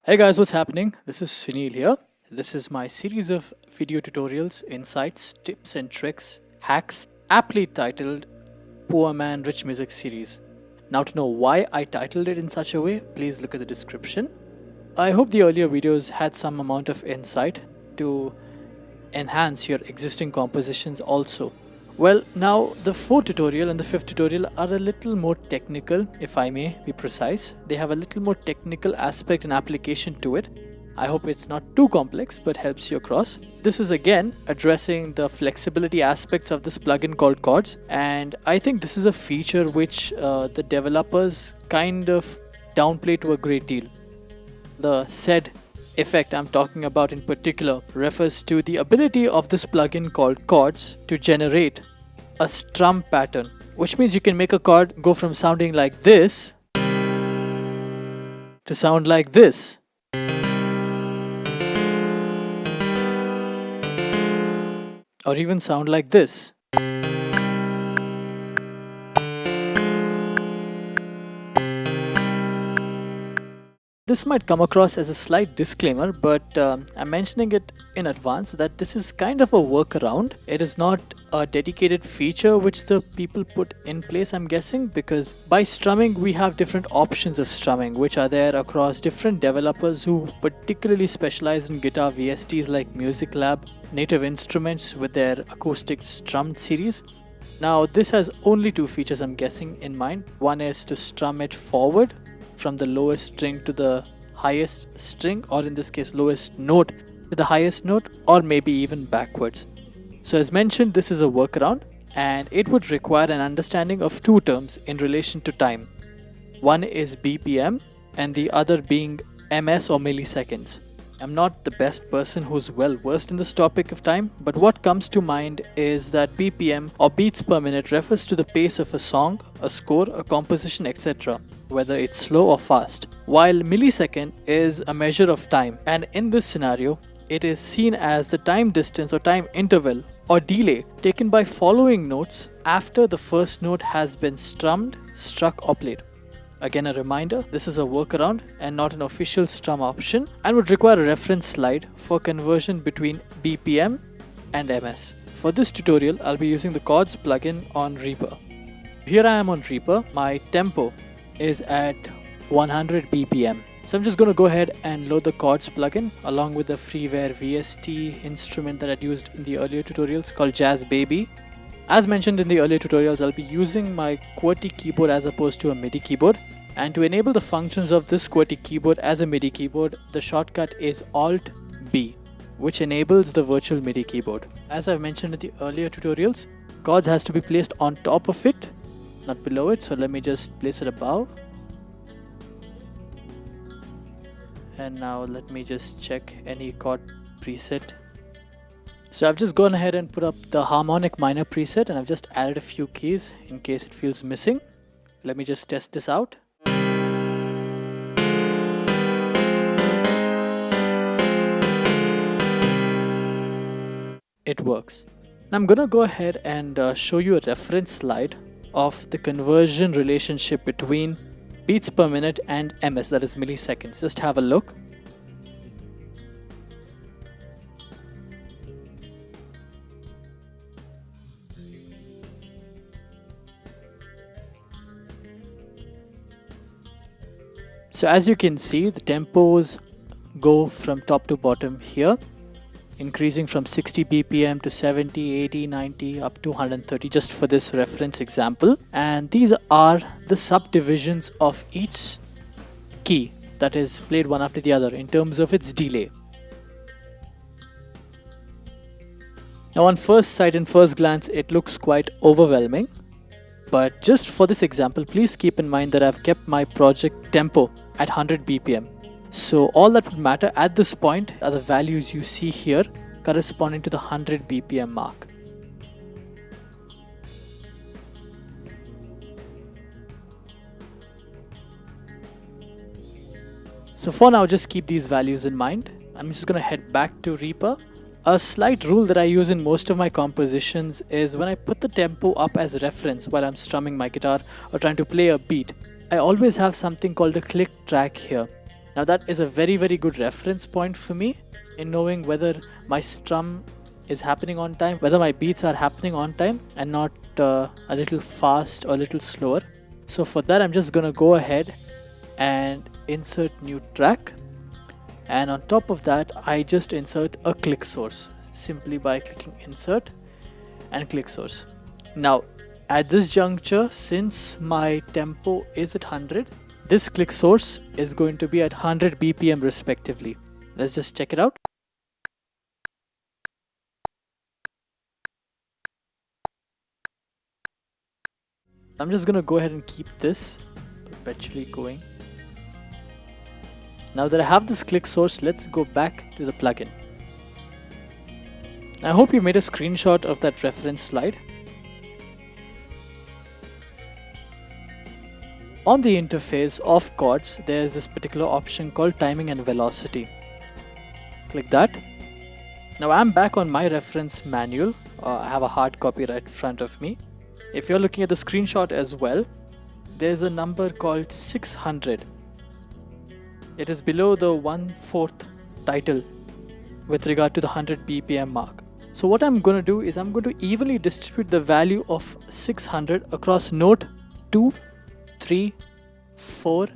Hey guys, what's happening? This is Sunil here. This is my series of video tutorials, insights, tips and tricks, hacks, aptly titled Poor Man Rich Music series. Now to know why I titled it in such a way, please look at the description. I hope the earlier videos had some amount of insight to enhance your existing compositions also. Well, now the fourth tutorial and the fifth tutorial are a little more technical, if I may be precise. They have a little more technical aspect and application to it. I hope it's not too complex but helps you across. This is again addressing the flexibility aspects of this plugin called Chords, and I think this is a feature which the developers kind of downplay to a great deal. The said effect I'm talking about in particular refers to the ability of this plugin called Chords to generate a strum pattern, which means you can make a chord go from sounding like this to sound like this. Or even sound like this. This might come across as a slight disclaimer, but I'm mentioning it in advance that this is kind of a workaround. It is not a dedicated feature which the people put in place, I'm guessing, because by strumming we have different options of strumming which are there across different developers who particularly specialize in guitar VSTs like Music Lab, Native Instruments with their acoustic strummed series. Now this has only two features, I'm guessing, in mind. One is to strum it forward from the lowest string to the highest string, or in this case lowest note to the highest note, or maybe even backwards. So as mentioned, this is a workaround and it would require an understanding of two terms in relation to time. One is BPM and the other being ms or milliseconds. I'm not the best person who's well versed in this topic of time, but what comes to mind is that BPM or beats per minute refers to the pace of a song, a score, a composition, etc., whether it's slow or fast, while millisecond is a measure of time, and in this scenario it is seen as the time distance or time interval or delay taken by following notes after the first note has been strummed, struck or played. Again, a reminder, this is a workaround and not an official strum option, and would require a reference slide for conversion between BPM and MS. For this tutorial, I'll be using the Chords plugin on Reaper. Here I am on Reaper. My tempo is at 100 BPM. So I'm just going to go ahead and load the Chords plugin along with the freeware VST instrument that I'd used in the earlier tutorials called Jazz Baby. As mentioned in the earlier tutorials, I'll be using my QWERTY keyboard as opposed to a MIDI keyboard. And to enable the functions of this QWERTY keyboard as a MIDI keyboard, the shortcut is Alt-B, which enables the virtual MIDI keyboard. As I've mentioned in the earlier tutorials, Chords has to be placed on top of it, not below it. So let me just place it above. And now let me just check any chord preset. So I've just gone ahead and put up the harmonic minor preset, and I've just added a few keys in case it feels missing. Let me just test this out. It works. Now I'm gonna go ahead and show you a reference slide of the conversion relationship between beats per minute and ms, that is milliseconds. Just have a look. So as you can see, the tempos go from top to bottom here, increasing from 60 BPM to 70, 80, 90 up to 130, just for this reference example. And these are the subdivisions of each key that is played one after the other in terms of its delay. Now on first sight and first glance, it looks quite overwhelming. But just for this example, please keep in mind that I've kept my project tempo at 100 BPM. So all that would matter at this point are the values you see here corresponding to the 100 BPM mark. So for now, just keep these values in mind. I'm just going to head back to Reaper. A slight rule that I use in most of my compositions is when I put the tempo up as a reference while I'm strumming my guitar or trying to play a beat, I always have something called a click track here. Now that is a very good reference point for me in knowing whether my strum is happening on time, whether my beats are happening on time and not a little fast or a little slower. So for that, I'm just gonna go ahead and insert new track, and on top of that I just insert a click source simply by clicking insert and click source. Now at this juncture, since my tempo is at 100, this click source is going to be at 100 BPM respectively. Let's just check it out. I'm just gonna go ahead and keep this perpetually going. Now that I have this click source, let's go back to the plugin. I hope you made a screenshot of that reference slide. On the interface of chords, there is this particular option called timing and velocity. Click that. Now I'm back on my reference manual. I have a hard copy right in front of me. If you're looking at the screenshot as well, there's a number called 600. It is below the 1/4 title with regard to the 100 BPM mark. So what I'm going to do is I'm going to evenly distribute the value of 600 across note 2, 3, 4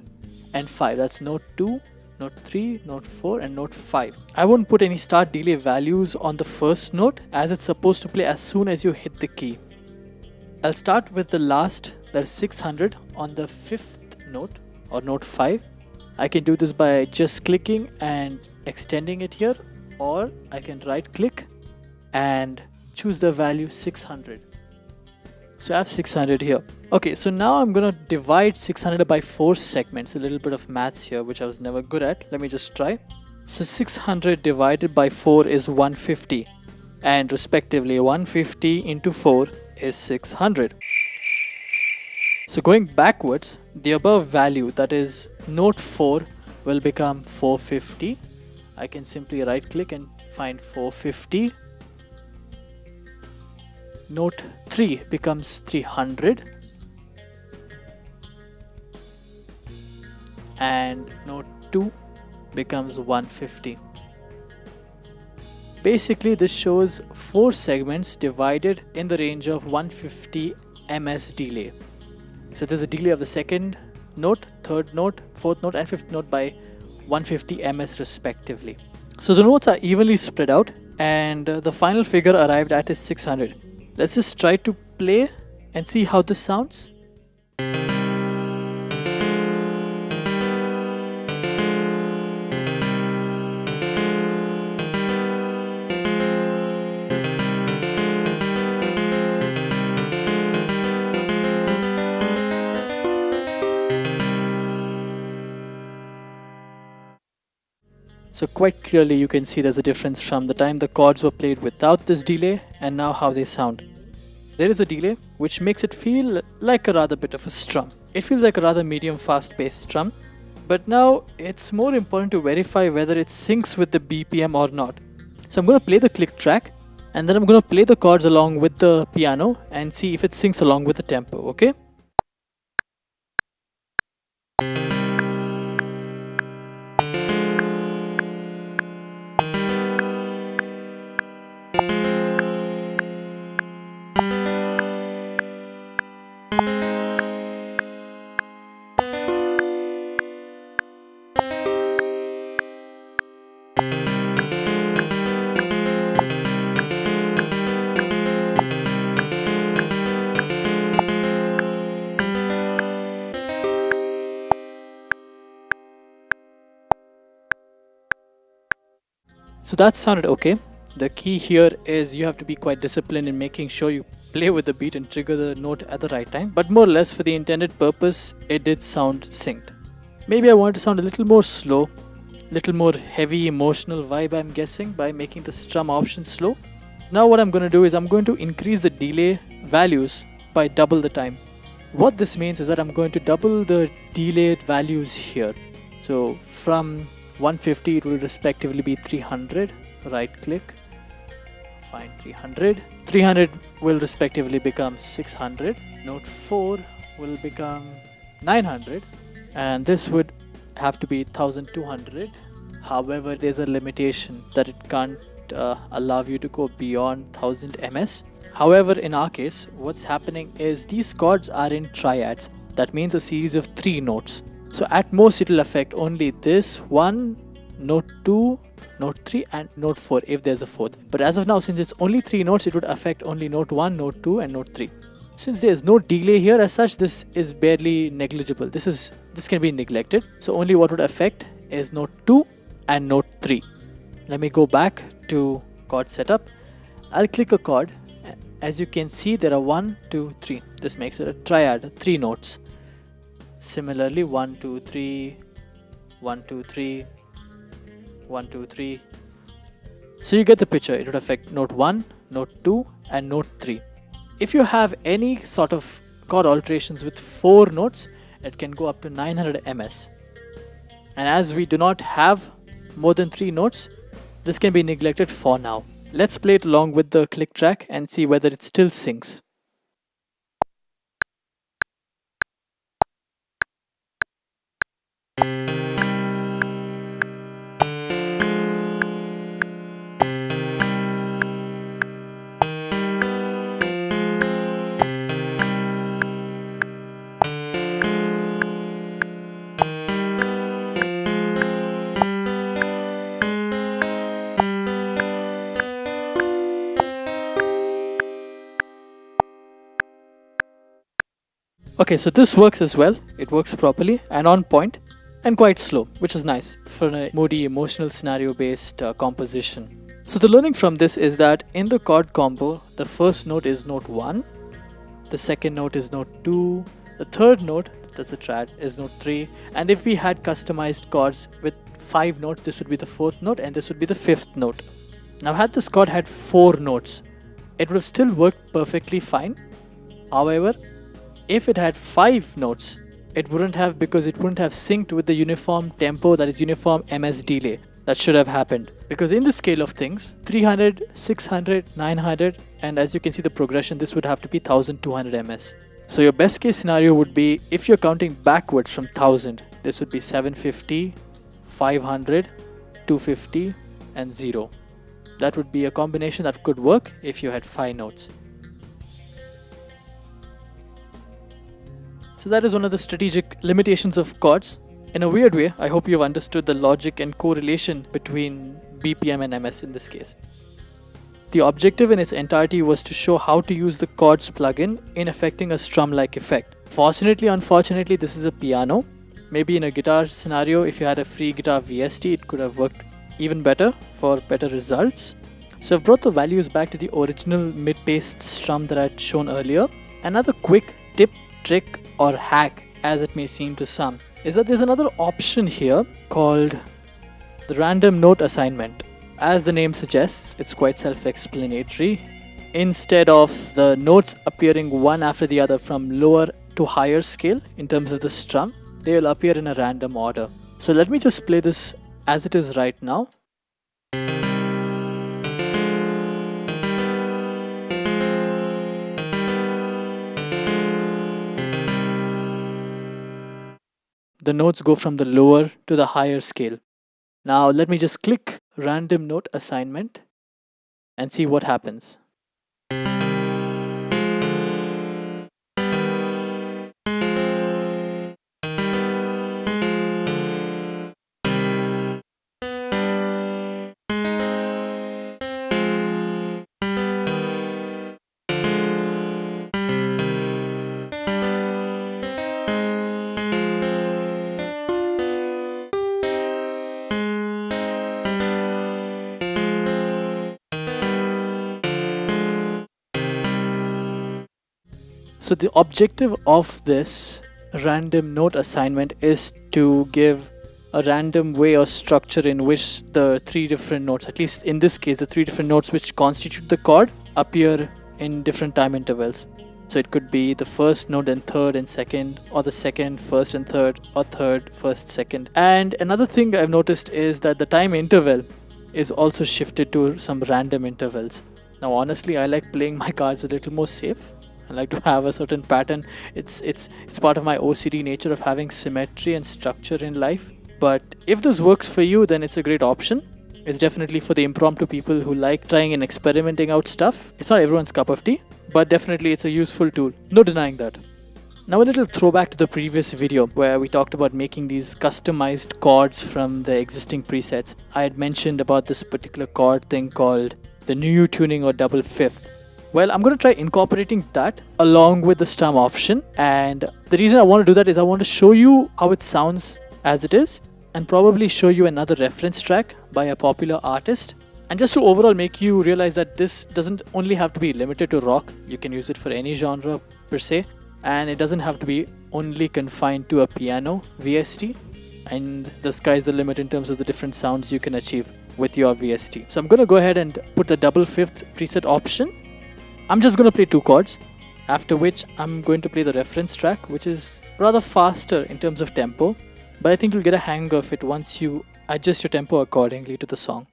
and 5. That's note 2, note 3, note 4 and note 5. I won't put any start delay values on the first note as it's supposed to play as soon as you hit the key. I'll start with the last, that is 600 on the 5th note or note 5. I can do this by just clicking and extending it here, or I can right click and choose the value 600. So I have 600 here. Okay, so now I'm gonna divide 600 by 4 segments. A little bit of maths here which I was never good at. Let me just try. So 600 divided by 4 is 150, and respectively 150 into 4 is 600. So going backwards, the above value, that is note 4, will become 450. I can simply right click and find 450. Note 3 becomes 300. And note 2 becomes 150. Basically, this shows 4 segments divided in the range of 150 ms delay. So there's a delay of the 2nd note, 3rd note, 4th note and 5th note by 150 ms respectively. So the notes are evenly spread out, and the final figure arrived at is 600. Let's just try to play and see how this sounds. So quite clearly you can see there's a difference from the time the chords were played without this delay and now how they sound. There is a delay which makes it feel like a rather bit of a strum. It feels like a rather medium fast paced strum, but now it's more important to verify whether it syncs with the BPM or not. So I'm going to play the click track and then I'm going to play the chords along with the piano and see if it syncs along with the tempo, okay? So that sounded okay. The key here is you have to be quite disciplined in making sure you play with the beat and trigger the note at the right time. But more or less for the intended purpose, it did sound synced. Maybe I wanted to sound a little more slow, little more heavy emotional vibe, I'm guessing, by making the strum option slow. Now what I'm going to do is I'm going to increase the delay values by double the time. What this means is that I'm going to double the delayed values here. So from 150 it will respectively be 300. Right click, find 300. 300 will respectively become 600. Note 4 will become 900, and this would have to be 1200. However, there's a limitation that it can't allow you to go beyond 1000 ms. However, in our case, what's happening is these chords are in triads. That means a series of 3 notes. So at most it will affect only this one, note 2, note 3 and note 4 if there's a fourth. But as of now, since it's only 3 notes, it would affect only note 1, note 2 and note 3. Since there's no delay here as such, this is barely negligible. This can be neglected. So only what would affect is note 2 and note 3. Let me go back to chord setup. I'll click a chord. As you can see, there are 1, 2, 3. This makes it a triad, 3 notes. Similarly, 1, 2, 3, 1, 2, 3, 1, 2, 3. So you get the picture. It would affect note 1, note 2 and note 3. If you have any sort of chord alterations with 4 notes, it can go up to 900 ms. And as we do not have more than 3 notes, this can be neglected for now. Let's play it along with the click track and see whether it still syncs. Okay, so this works as well. It works properly and on point and quite slow, which is nice for a moody, emotional scenario-based composition. So the learning from this is that in the chord combo, the first note is note 1, the second note is note 2, the third note, that's the triad, is note 3, and if we had customized chords with 5 notes, this would be the 4th note and this would be the 5th note. Now had this chord had 4 notes, it would have still worked perfectly fine. However, if it had 5 notes, it wouldn't have, because it wouldn't have synced with the uniform tempo, that is uniform ms delay that should have happened. Because in the scale of things, 300, 600, 900 and as you can see the progression, this would have to be 1200 ms. So your best case scenario would be, if you're counting backwards from 1000, this would be 750, 500, 250 and 0. That would be a combination that could work if you had 5 notes. So that is one of the strategic limitations of chords. In a weird way, I hope you've understood the logic and correlation between BPM and MS in this case. The objective in its entirety was to show how to use the chords plugin in affecting a strum-like effect. Fortunately, unfortunately, this is a piano. Maybe in a guitar scenario, if you had a free guitar VST, it could have worked even better for better results. So I've brought the values back to the original mid-paced strum that I had shown earlier. Another quick tip, trick or hack, as it may seem to some, is that there's another option here called the random note assignment. As the name suggests, it's quite self-explanatory. Instead of the notes appearing one after the other from lower to higher scale in terms of the strum, they will appear in a random order. So let me just play this as it is right now. The notes go from the lower to the higher scale. Now let me just click random note assignment and see what happens. So the objective of this random note assignment is to give a random way or structure in which the 3 different notes, at least in this case the 3 different notes which constitute the chord, appear in different time intervals. So it could be the first note and third and second, or the second, first and third, or third, first, second. And another thing I've noticed is that the time interval is also shifted to some random intervals. Now honestly, I like playing my cards a little more safe. I like to have a certain pattern. It's part of my OCD nature of having symmetry and structure in life. But if this works for you, then it's a great option. It's definitely for the impromptu people who like trying and experimenting out stuff. It's not everyone's cup of tea, but definitely it's a useful tool. No denying that. Now a little throwback to the previous video where we talked about making these customized chords from the existing presets. I had mentioned about this particular chord thing called the new tuning or double fifth. Well, I'm going to try incorporating that along with the strum option, and the reason I want to do that is I want to show you how it sounds as it is and probably show you another reference track by a popular artist, and just to overall make you realize that this doesn't only have to be limited to rock. You can use it for any genre per se, and it doesn't have to be only confined to a piano VST, and the sky's the limit in terms of the different sounds you can achieve with your VST. So I'm going to go ahead and put the double fifth preset option. I'm just going to play 2 chords, after which I'm going to play the reference track, which is rather faster in terms of tempo, but I think you'll get a hang of it once you adjust your tempo accordingly to the song.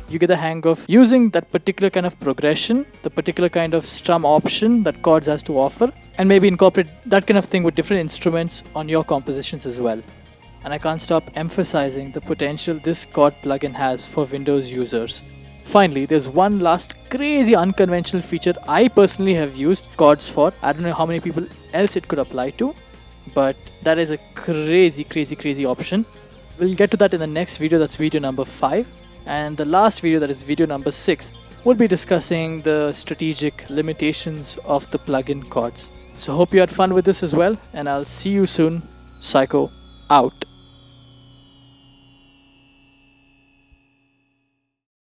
You get the hang of using that particular kind of progression, the particular kind of strum option that chords has to offer, and maybe incorporate that kind of thing with different instruments on your compositions as well. And I can't stop emphasizing the potential this chord plugin has for Windows users. Finally, there's one last crazy unconventional feature I personally have used chords for. I don't know how many people else it could apply to, but that is a crazy option. We'll get to that in the next video. That's video number 5. And the last video, that is video number 6, we'll be discussing the strategic limitations of the plugin chords. So hope you had fun with this as well, and I'll see you soon. Psycho out.